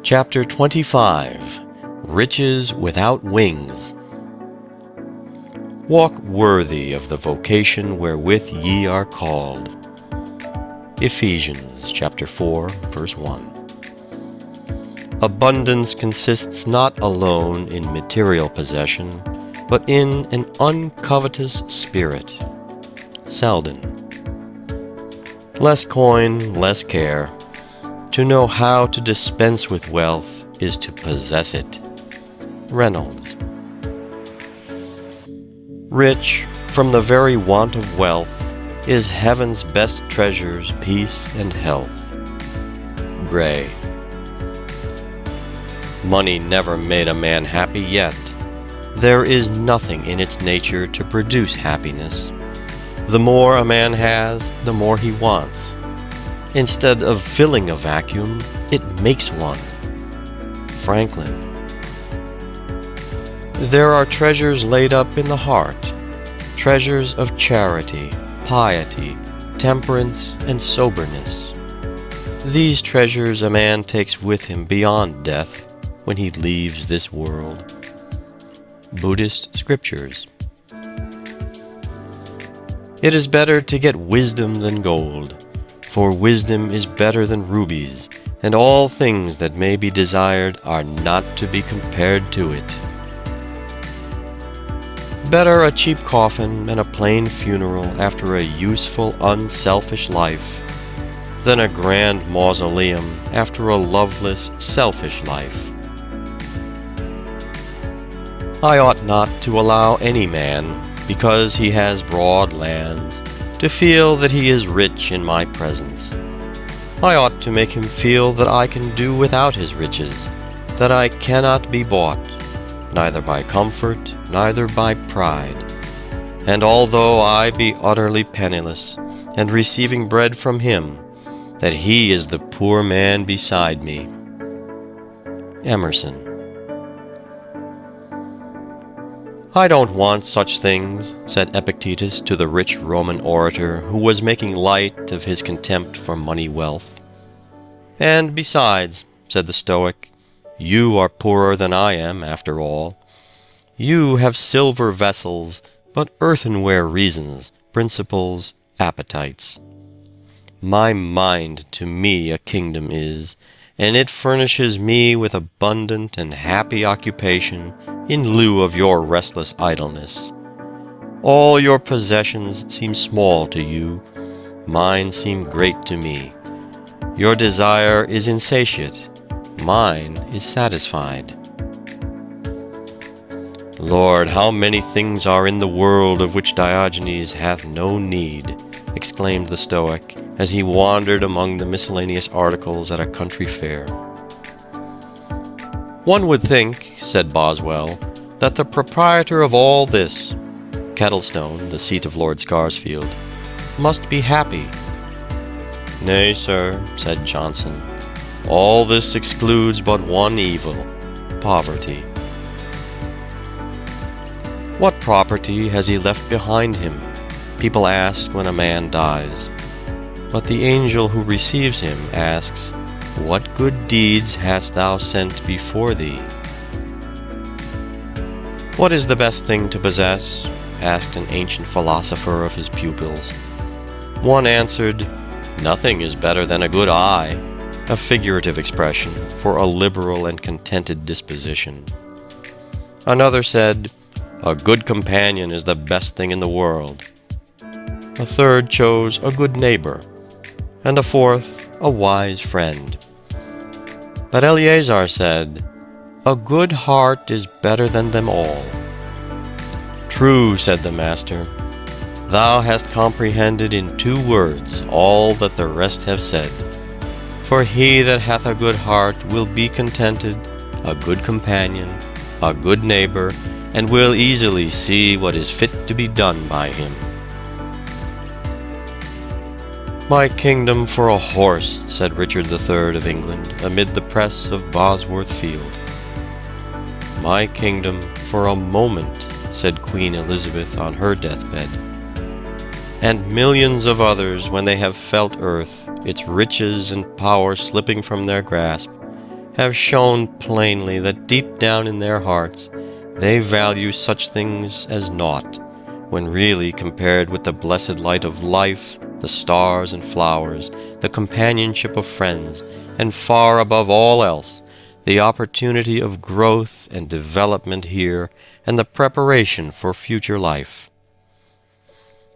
Chapter 25. Riches Without Wings. Walk worthy of the vocation wherewith ye are called. Ephesians chapter 4, verse 1. Abundance consists not alone in material possession, but in an uncovetous spirit. Selden. Less coin, less care. To know how to dispense with wealth is to possess it. Reynolds. Rich, from the very want of wealth, is heaven's best treasures, peace and health. Gray. Money never made a man happy yet. There is nothing in its nature to produce happiness. The more a man has, the more he wants. Instead of filling a vacuum, it makes one. Franklin. There are treasures laid up in the heart, treasures of charity, piety, temperance, and soberness. These treasures a man takes with him beyond death when he leaves this world. Buddhist Scriptures. It is better to get wisdom than gold, for wisdom is better than rubies, and all things that may be desired are not to be compared to it. Better a cheap coffin and a plain funeral after a useful, unselfish life, than a grand mausoleum after a loveless, selfish life. I ought not to allow any man, because he has broad lands, to feel that he is rich in my presence. I ought to make him feel that I can do without his riches, that I cannot be bought, neither by comfort, neither by pride. And although I be utterly penniless, and receiving bread from him, that he is the poor man beside me. Emerson. I don't want such things, said Epictetus to the rich Roman orator who was making light of his contempt for money-wealth. And besides, said the Stoic, you are poorer than I am, after all. You have silver vessels, but earthenware reasons, principles, appetites. My mind to me a kingdom is, and it furnishes me with abundant and happy occupation in lieu of your restless idleness. All your possessions seem small to you, mine seem great to me. Your desire is insatiate, mine is satisfied. Lord, how many things are in the world of which Diogenes hath no need, exclaimed the Stoic, as he wandered among the miscellaneous articles at a country fair. One would think, said Boswell, that the proprietor of all this, Kettlestone, the seat of Lord Scarsfield, must be happy. Nay, sir, said Johnson, all this excludes but one evil, poverty. What property has he left behind him? People ask when a man dies. But the angel who receives him asks, what good deeds hast thou sent before thee? What is the best thing to possess? Asked an ancient philosopher of his pupils. One answered, nothing is better than a good eye, a figurative expression for a liberal and contented disposition. Another said, a good companion is the best thing in the world. A third chose a good neighbor, and a fourth a wise friend. But Eleazar said, a good heart is better than them all. True, said the master, thou hast comprehended in 2 words all that the rest have said. For he that hath a good heart will be contented, a good companion, a good neighbor, and will easily see what is fit to be done by him. My kingdom for a horse, said Richard III of England, amid the press of Bosworth Field. My kingdom for a moment, said Queen Elizabeth on her deathbed. And millions of others, when they have felt earth, its riches and power slipping from their grasp, have shown plainly that deep down in their hearts they value such things as naught, when really compared with the blessed light of life, the stars and flowers, the companionship of friends, and far above all else, the opportunity of growth and development here, and the preparation for future life.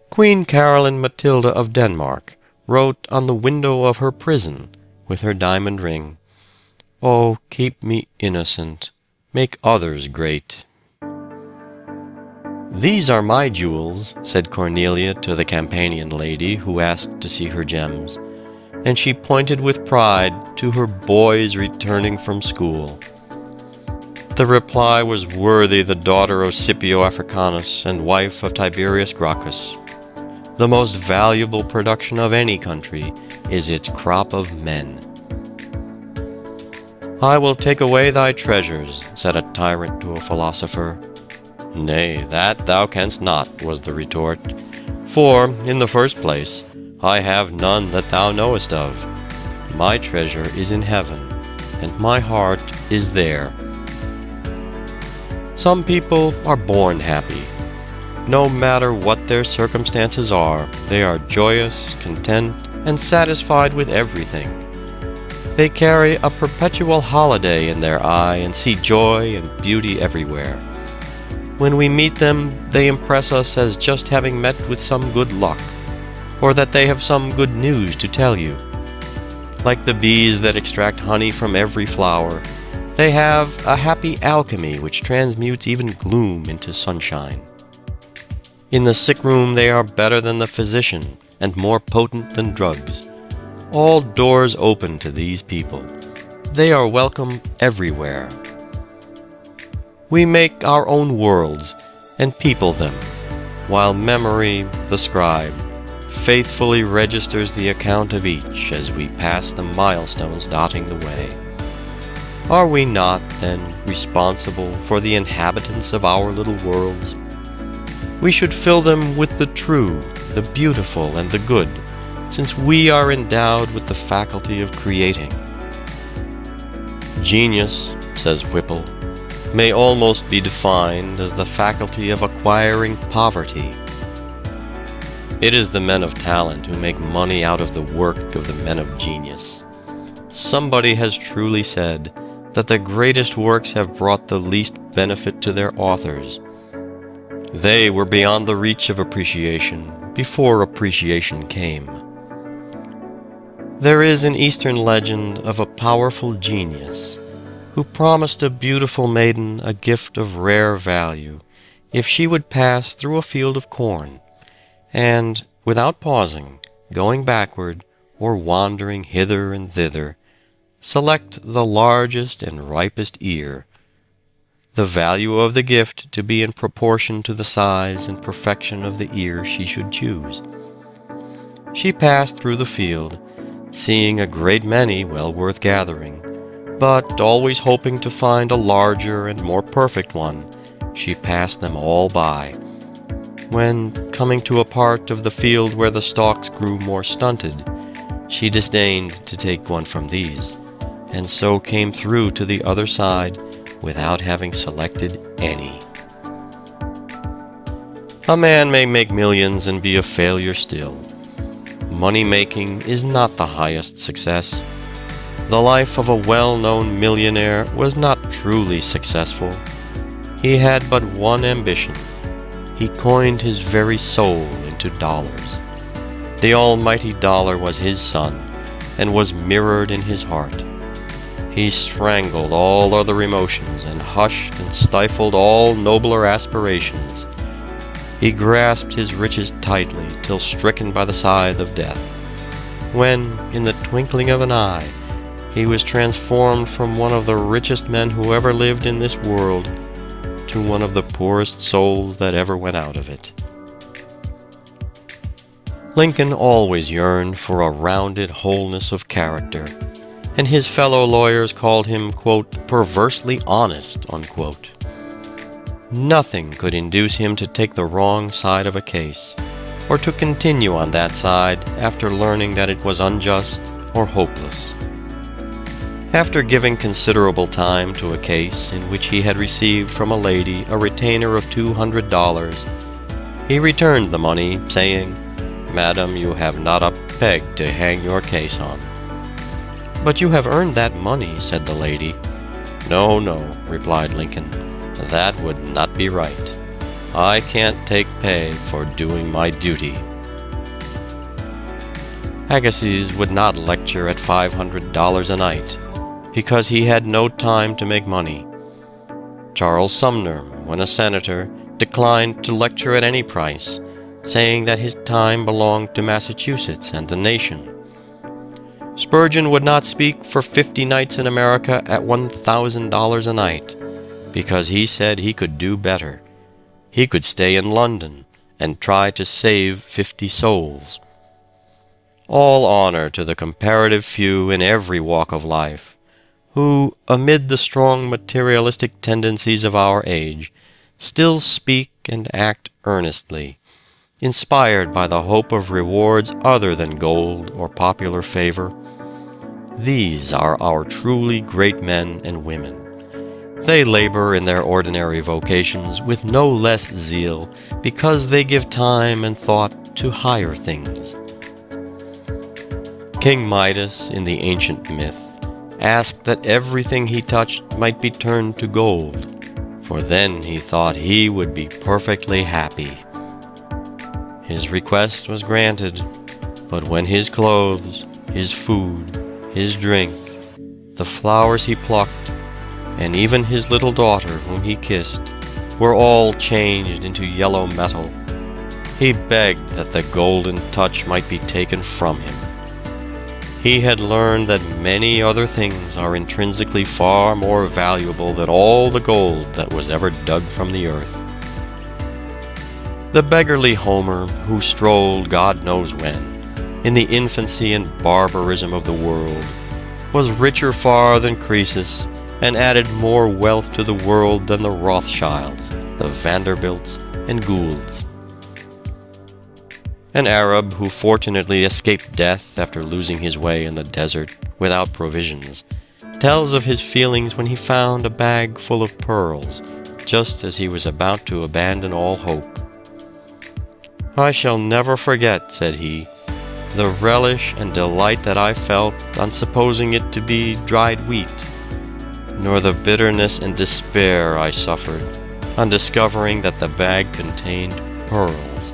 Queen Caroline Matilda of Denmark wrote on the window of her prison, with her diamond ring, "Oh, keep me innocent, make others great." "These are my jewels," said Cornelia to the Campanian lady who asked to see her gems, and she pointed with pride to her boys returning from school. The reply was worthy the daughter of Scipio Africanus and wife of Tiberius Gracchus. The most valuable production of any country is its crop of men. "I will take away thy treasures," said a tyrant to a philosopher. "Nay, that thou canst not," was the retort. "For, in the first place, I have none that thou knowest of. My treasure is in heaven, and my heart is there." Some people are born happy. No matter what their circumstances are, they are joyous, content, and satisfied with everything. They carry a perpetual holiday in their eye and see joy and beauty everywhere. When we meet them, they impress us as just having met with some good luck, or that they have some good news to tell you. Like the bees that extract honey from every flower, they have a happy alchemy which transmutes even gloom into sunshine. In the sick room they are better than the physician, and more potent than drugs. All doors open to these people. They are welcome everywhere. We make our own worlds and people them, while memory, the scribe, faithfully registers the account of each as we pass the milestones dotting the way. Are we not, then, responsible for the inhabitants of our little worlds? We should fill them with the true, the beautiful, and the good, since we are endowed with the faculty of creating. Genius, says Whipple, may almost be defined as the faculty of acquiring poverty. It is the men of talent who make money out of the work of the men of genius. Somebody has truly said that the greatest works have brought the least benefit to their authors. They were beyond the reach of appreciation before appreciation came. There is an Eastern legend of a powerful genius who promised a beautiful maiden a gift of rare value if she would pass through a field of corn, and, without pausing, going backward, or wandering hither and thither, select the largest and ripest ear, the value of the gift to be in proportion to the size and perfection of the ear she should choose. She passed through the field, seeing a great many well worth gathering, but always hoping to find a larger and more perfect one, she passed them all by. When, coming to a part of the field where the stalks grew more stunted, she disdained to take one from these, and so came through to the other side without having selected any. A man may make millions and be a failure still. Money-making is not the highest success. The life of a well-known millionaire was not truly successful. He had but one ambition. He coined his very soul into dollars. The almighty dollar was his son, and was mirrored in his heart. He strangled all other emotions, and hushed and stifled all nobler aspirations. He grasped his riches tightly, till stricken by the scythe of death, when, in the twinkling of an eye, he was transformed from one of the richest men who ever lived in this world to one of the poorest souls that ever went out of it. Lincoln always yearned for a rounded wholeness of character, and his fellow lawyers called him, quote, perversely honest, unquote. Nothing could induce him to take the wrong side of a case, or to continue on that side after learning that it was unjust or hopeless. After giving considerable time to a case in which he had received from a lady a retainer of $200, he returned the money, saying, "Madam, you have not a peg to hang your case on." "But you have earned that money," said the lady. "No, no," replied Lincoln, "that would not be right. I can't take pay for doing my duty." Agassiz would not lecture at $500 a night, because he had no time to make money. Charles Sumner, when a senator, declined to lecture at any price, saying that his time belonged to Massachusetts and the nation. Spurgeon would not speak for 50 nights in America at $1,000 a night, because he said he could do better. He could stay in London and try to save 50 souls. All honor to the comparative few in every walk of life, who, amid the strong materialistic tendencies of our age, still speak and act earnestly, inspired by the hope of rewards other than gold or popular favor. These are our truly great men and women. They labor in their ordinary vocations with no less zeal because they give time and thought to higher things. King Midas, in the ancient myth, asked that everything he touched might be turned to gold, for then he thought he would be perfectly happy. His request was granted, but when his clothes, his food, his drink, the flowers he plucked, and even his little daughter whom he kissed, were all changed into yellow metal, he begged that the golden touch might be taken from him. He had learned that many other things are intrinsically far more valuable than all the gold that was ever dug from the earth. The beggarly Homer, who strolled God knows when, in the infancy and barbarism of the world, was richer far than Croesus, and added more wealth to the world than the Rothschilds, the Vanderbilts, and Goulds. An Arab who fortunately escaped death after losing his way in the desert without provisions tells of his feelings when he found a bag full of pearls, just as he was about to abandon all hope. "I shall never forget," said he, "the relish and delight that I felt on supposing it to be dried wheat, nor the bitterness and despair I suffered on discovering that the bag contained pearls."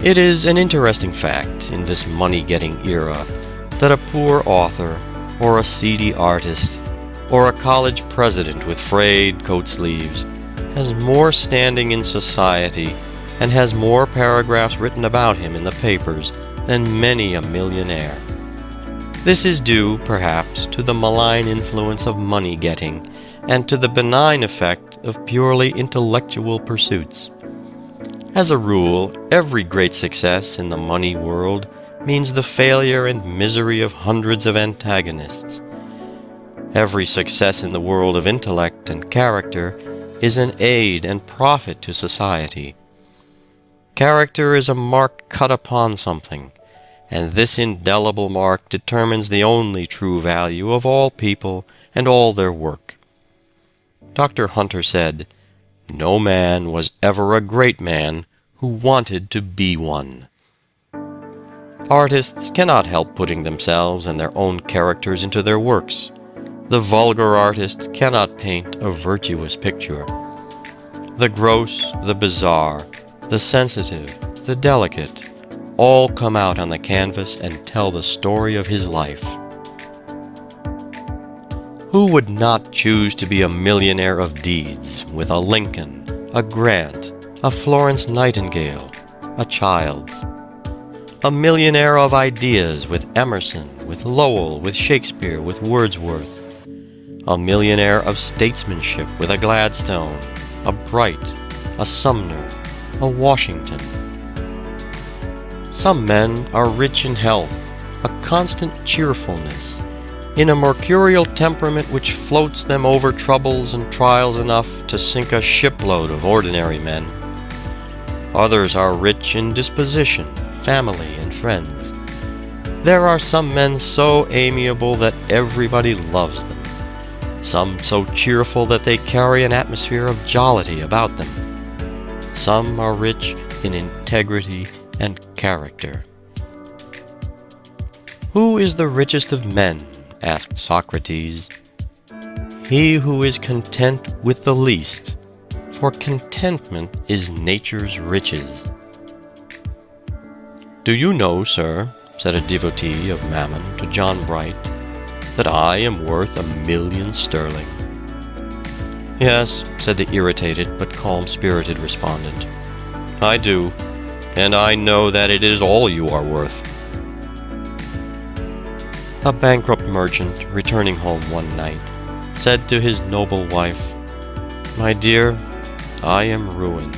It is an interesting fact in this money-getting era that a poor author, or a seedy artist, or a college president with frayed coat sleeves has more standing in society and has more paragraphs written about him in the papers than many a millionaire. This is due, perhaps, to the malign influence of money-getting and to the benign effect of purely intellectual pursuits. As a rule, every great success in the money world means the failure and misery of hundreds of antagonists. Every success in the world of intellect and character is an aid and profit to society. Character is a mark cut upon something, and this indelible mark determines the only true value of all people and all their work. Dr. Hunter said, "No man was ever a great man who wanted to be one." Artists cannot help putting themselves and their own characters into their works. The vulgar artist cannot paint a virtuous picture. The gross, the bizarre, the sensitive, the delicate, all come out on the canvas and tell the story of his life. Who would not choose to be a millionaire of deeds with a Lincoln, a Grant, a Florence Nightingale, a Childs? A millionaire of ideas with Emerson, with Lowell, with Shakespeare, with Wordsworth. A millionaire of statesmanship with a Gladstone, a Bright, a Sumner, a Washington. Some men are rich in health, a constant cheerfulness, in a mercurial temperament which floats them over troubles and trials enough to sink a shipload of ordinary men. Others are rich in disposition, family, and friends. There are some men so amiable that everybody loves them, some so cheerful that they carry an atmosphere of jollity about them. Some are rich in integrity and character. "Who is the richest of men?" asked Socrates. "He who is content with the least, for contentment is nature's riches." "Do you know, sir," said a devotee of Mammon to John Bright, "that I am worth 1,000,000 sterling?" "Yes," said the irritated but calm-spirited respondent, "I do, and I know that it is all you are worth." A bankrupt merchant, returning home one night, said to his noble wife, "My dear, I am ruined.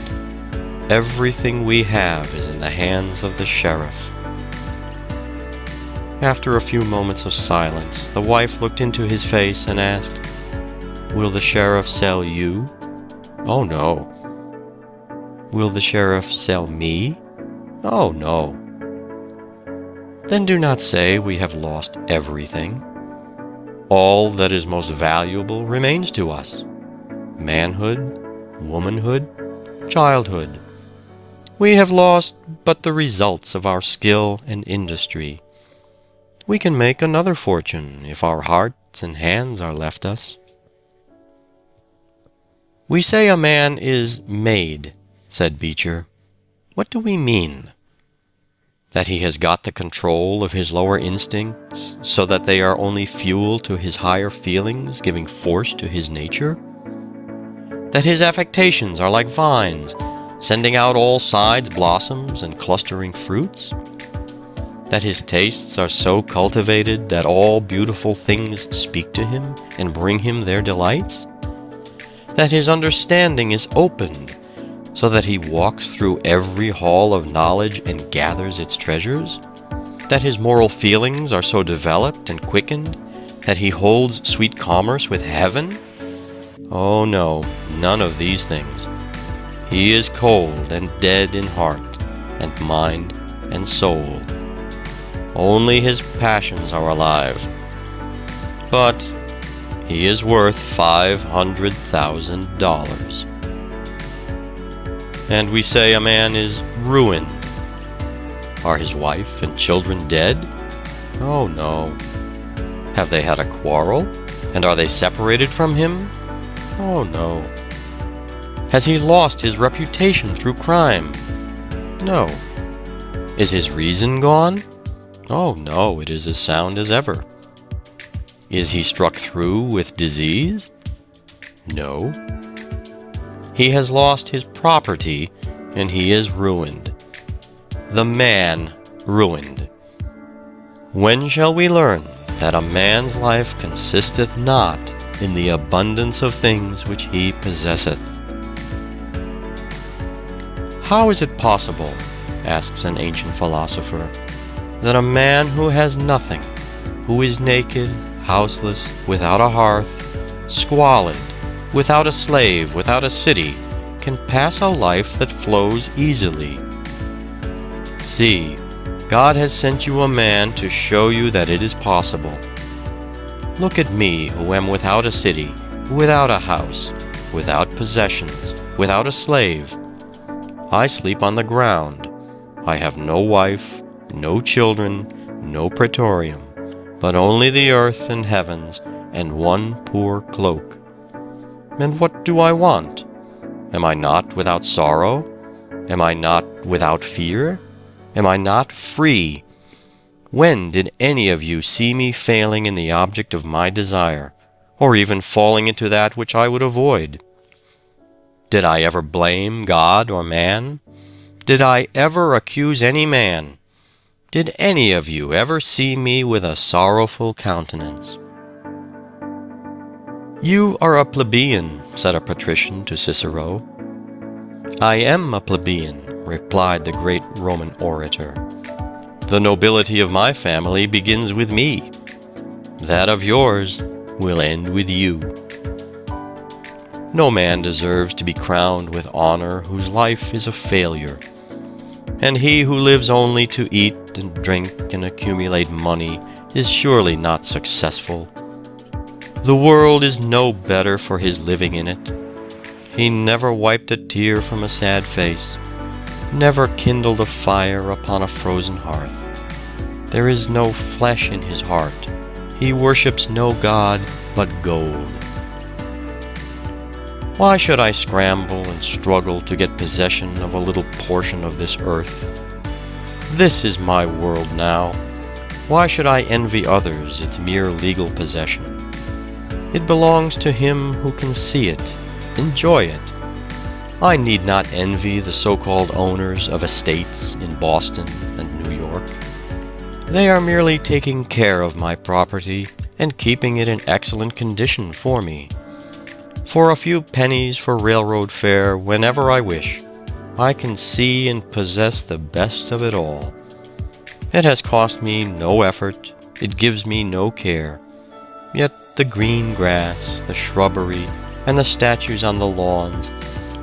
Everything we have is in the hands of the sheriff." After a few moments of silence, the wife looked into his face and asked, "Will the sheriff sell you?" "Oh, no." "Will the sheriff sell me?" "Oh, no." "Then do not say we have lost everything. All that is most valuable remains to us: manhood, womanhood, childhood. We have lost but the results of our skill and industry. We can make another fortune if our hearts and hands are left us." "We say a man is made," said Beecher. "What do we mean? That he has got the control of his lower instincts, so that they are only fuel to his higher feelings, giving force to his nature? That his affectations are like vines, sending out all sides blossoms and clustering fruits? That his tastes are so cultivated that all beautiful things speak to him and bring him their delights? That his understanding is opened, so that he walks through every hall of knowledge and gathers its treasures? That his moral feelings are so developed and quickened that he holds sweet commerce with heaven? Oh no, none of these things. He is cold and dead in heart and mind and soul. Only his passions are alive. But he is worth $500,000. And we say a man is ruined. Are his wife and children dead? Oh no. Have they had a quarrel? And are they separated from him? Oh no. Has he lost his reputation through crime? No. Is his reason gone? Oh no, it is as sound as ever. Is he struck through with disease? No. He has lost his property, and he is ruined. The man ruined. When shall we learn that a man's life consisteth not in the abundance of things which he possesseth? How is it possible, asks an ancient philosopher, that a man who has nothing, who is naked, houseless, without a hearth, squalid, without a slave, without a city, can pass a life that flows easily? See, God has sent you a man to show you that it is possible. Look at me, who am without a city, without a house, without possessions, without a slave. I sleep on the ground. I have no wife, no children, no praetorium, but only the earth and heavens, and one poor cloak. And what do I want? Am I not without sorrow? Am I not without fear? Am I not free? When did any of you see me failing in the object of my desire, or even falling into that which I would avoid? Did I ever blame God or man? Did I ever accuse any man? Did any of you ever see me with a sorrowful countenance? You are a plebeian, said a patrician to Cicero. I am a plebeian, replied the great Roman orator. The nobility of my family begins with me. That of yours will end with you. No man deserves to be crowned with honor whose life is a failure. And he who lives only to eat and drink and accumulate money is surely not successful. The world is no better for his living in it. He never wiped a tear from a sad face, never kindled a fire upon a frozen hearth. There is no flesh in his heart. He worships no god but gold. Why should I scramble and struggle to get possession of a little portion of this earth? This is my world now. Why should I envy others its mere legal possession? It belongs to him who can see it, enjoy it. I need not envy the so-called owners of estates in Boston and New York. They are merely taking care of my property and keeping it in excellent condition for me. For a few pennies for railroad fare whenever I wish, I can see and possess the best of it all. It has cost me no effort, it gives me no care. Yet the green grass, the shrubbery, and the statues on the lawns,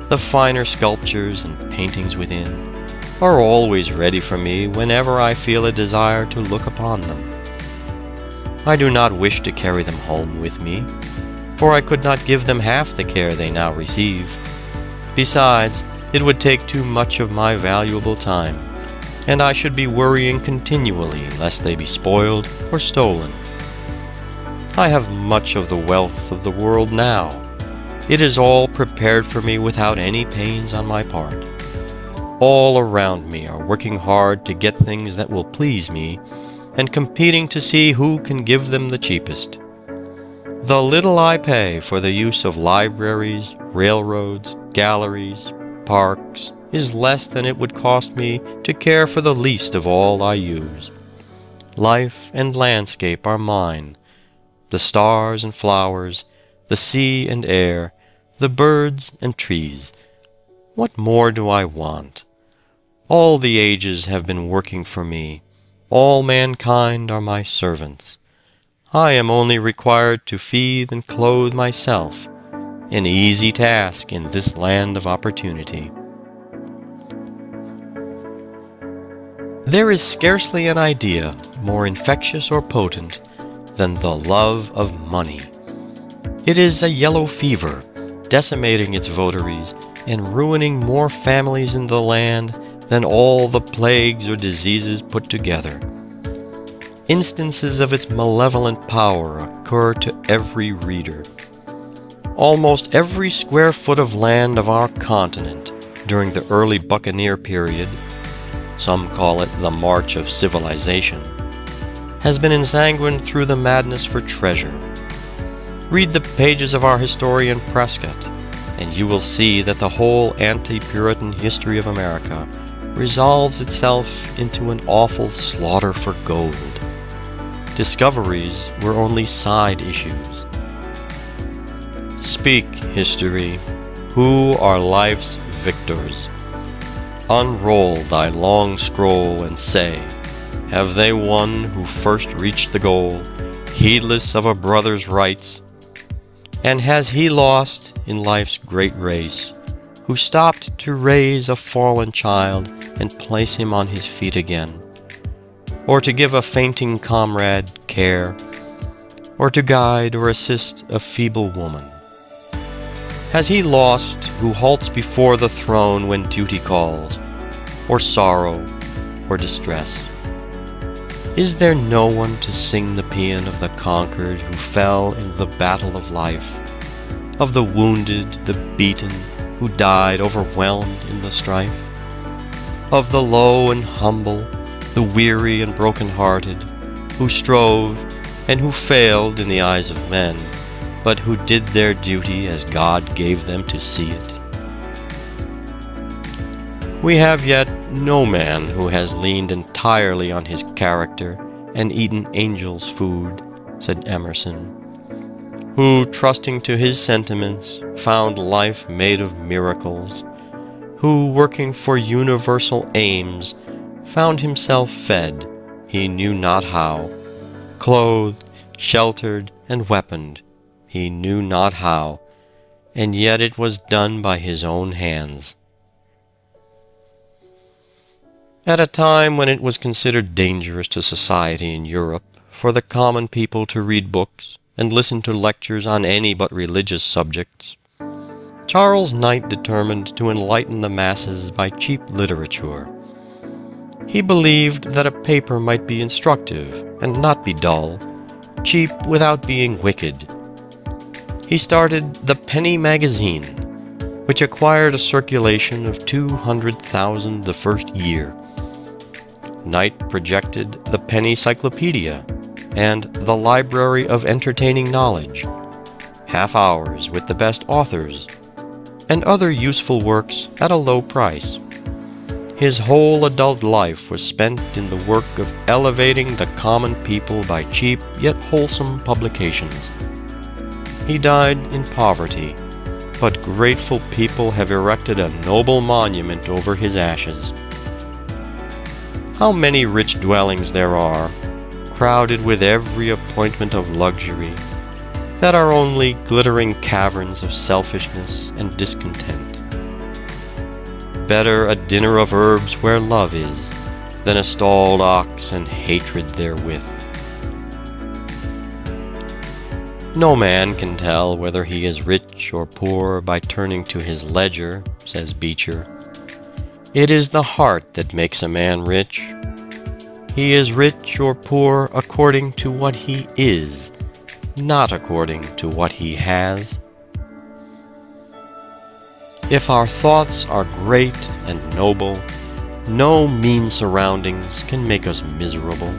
the finer sculptures and paintings within, are always ready for me whenever I feel a desire to look upon them. I do not wish to carry them home with me, for I could not give them half the care they now receive. Besides, it would take too much of my valuable time, and I should be worrying continually lest they be spoiled or stolen. I have much of the wealth of the world now. It is all prepared for me without any pains on my part. All around me are working hard to get things that will please me, and competing to see who can give them the cheapest. The little I pay for the use of libraries, railroads, galleries, parks, is less than it would cost me to care for the least of all I use. Life and landscape are mine, the stars and flowers, the sea and air, the birds and trees. What more do I want? All the ages have been working for me. All mankind are my servants. I am only required to feed and clothe myself, an easy task in this land of opportunity. There is scarcely an idea more infectious or potent than the love of money. It is a yellow fever, decimating its votaries and ruining more families in the land than all the plagues or diseases put together. Instances of its malevolent power occur to every reader. Almost every square foot of land of our continent during the early buccaneer period, some call it the march of civilization, has been ensanguined through the madness for treasure. Read the pages of our historian Prescott, and you will see that the whole anti-Puritan history of America resolves itself into an awful slaughter for gold. Discoveries were only side issues. Speak, history, who are life's victors? Unroll thy long scroll and say, have they won who first reached the goal, heedless of a brother's rights? And has he lost in life's great race, who stopped to raise a fallen child and place him on his feet again, or to give a fainting comrade care, or to guide or assist a feeble woman? Has he lost who halts before the throne when duty calls, or sorrow, or distress? Is there no one to sing the paean of the conquered who fell in the battle of life, of the wounded, the beaten, who died overwhelmed in the strife? Of the low and humble, the weary and broken-hearted, who strove and who failed in the eyes of men, but who did their duty as God gave them to see it? We have yet no man who has leaned entirely on his character and eaten angels' food, said Emerson, who, trusting to his sentiments, found life made of miracles, who, working for universal aims, found himself fed, he knew not how, clothed, sheltered, and weaponed, he knew not how, and yet it was done by his own hands. At a time when it was considered dangerous to society in Europe for the common people to read books and listen to lectures on any but religious subjects, Charles Knight determined to enlighten the masses by cheap literature. He believed that a paper might be instructive and not be dull, cheap without being wicked. He started the Penny Magazine, which acquired a circulation of 200,000 the first year. Knight projected the Penny Cyclopedia and the Library of Entertaining Knowledge, half-hours with the best authors, and other useful works at a low price. His whole adult life was spent in the work of elevating the common people by cheap yet wholesome publications. He died in poverty, but grateful people have erected a noble monument over his ashes. How many rich dwellings there are, crowded with every appointment of luxury, that are only glittering caverns of selfishness and discontent. Better a dinner of herbs where love is, than a stalled ox and hatred therewith. No man can tell whether he is rich or poor by turning to his ledger, says Beecher. It is the heart that makes a man rich. He is rich or poor according to what he is, not according to what he has. If our thoughts are great and noble, no mean surroundings can make us miserable.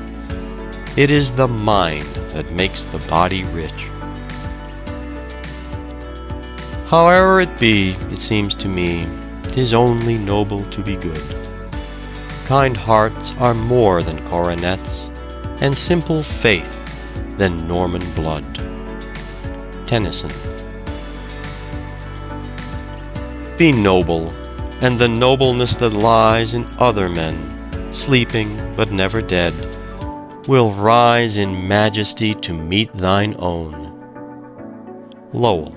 It is the mind that makes the body rich. However it be, it seems to me, 'tis only noble to be good. Kind hearts are more than coronets, and simple faith than Norman blood. Tennyson. Be noble, and the nobleness that lies in other men, sleeping but never dead, will rise in majesty to meet thine own. Lowell.